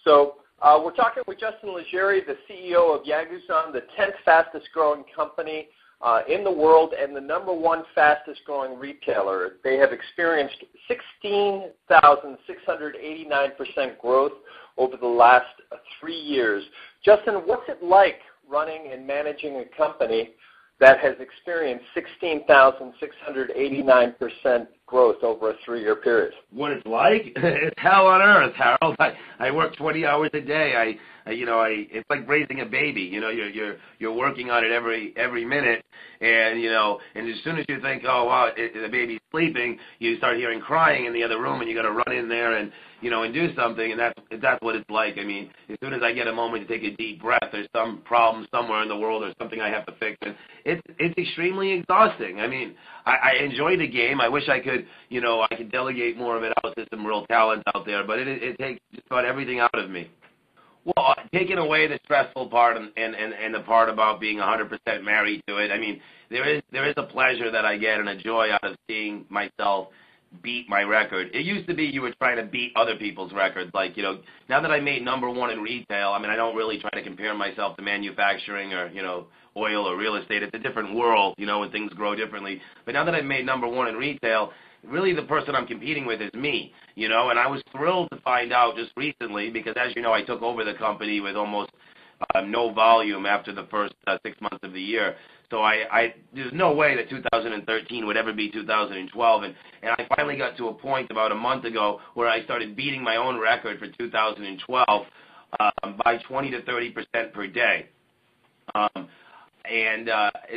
So we're talking with Justin Ligeri, the CEO of Yagoozon, the 10th fastest growing company in the world and the #1 fastest growing retailer. They have experienced 16,689% growth over the last 3 years. Justin, what's it like running and managing a company that has experienced 16,689% growth over a 3-year period? What it's like? It's hell on earth, Harold. I work 20 hours a day. It's like raising a baby. You're working on it every minute, and and as soon as you think, oh wow, the baby's sleeping, you start hearing crying in the other room, and you got to run in there and do something, and that's what it's like. I mean, as soon as I get a moment to take a deep breath, there's some problem somewhere in the world or something I have to fix, and it's extremely exhausting. I mean, I enjoy the game. I wish I could, I could delegate more of it out to some real talent out there, but it takes just about everything out of me. Well, taking away the stressful part and the part about being 100% married to it, I mean, there is a pleasure that I get and a joy out of seeing myself beat my record. It used to be you were trying to beat other people's records. Like, now that I made #1 in retail, I mean, I don't really try to compare myself to manufacturing or, oil or real estate. It's a different world, and things grow differently. But now that I've made #1 in retail, really the person I'm competing with is me, and I was thrilled to find out just recently because, as you know, I took over the company with almost no volume after the first 6 months of the year. So there's no way that 2013 would ever be 2012, and I finally got to a point about a month ago where I started beating my own record for 2012 by 20 to 30% per day.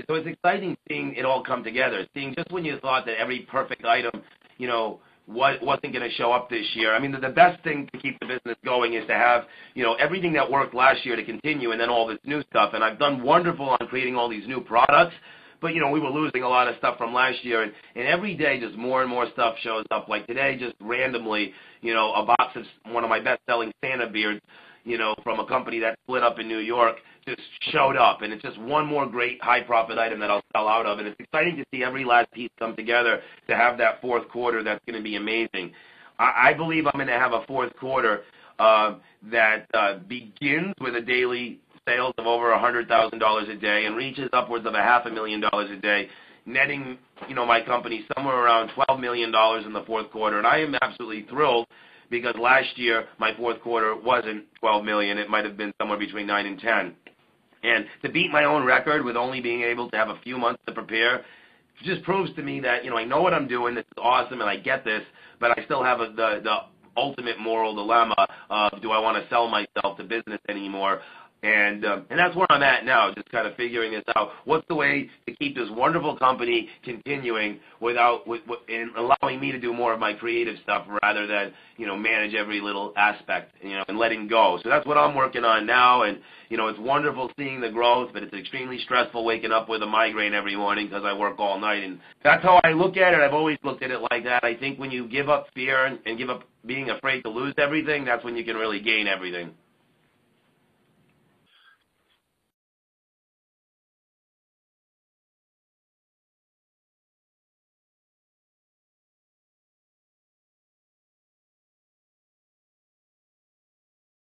So it's exciting seeing it all come together, seeing just when you thought that every perfect item, wasn't going to show up this year. I mean, the best thing to keep the business going is to have, everything that worked last year to continue and then all this new stuff. And I've done wonderful on creating all these new products, but, we were losing a lot of stuff from last year. And every day just more and more stuff shows up. Like today, just randomly, a box of one of my best-selling Santa beards, from a company that split up in New York, just showed up, and it's just one more great high-profit item that I'll sell out of, and it's exciting to see every last piece come together to have that fourth quarter that's going to be amazing. I believe I'm going to have a fourth quarter that begins with a daily sales of over $100,000 a day and reaches upwards of $500,000 a day, netting, my company somewhere around $12 million in the fourth quarter, and I am absolutely thrilled because last year my fourth quarter wasn't $12 million. It might have been somewhere between 9 and 10. And to beat my own record with only being able to have a few months to prepare just proves to me that, I know what I'm doing. This is awesome, and I get this, but I still have the ultimate moral dilemma of, do I want to sell myself to business anymore? And that's where I'm at now, just kind of figuring this out. What's the way to keep this wonderful company continuing and allowing me to do more of my creative stuff rather than, manage every little aspect, and letting go. So that's what I'm working on now, and, it's wonderful seeing the growth, but it's extremely stressful waking up with a migraine every morning because I work all night. And that's how I look at it. I've always looked at it like that. I think when you give up fear and give up being afraid to lose everything, that's when you can really gain everything.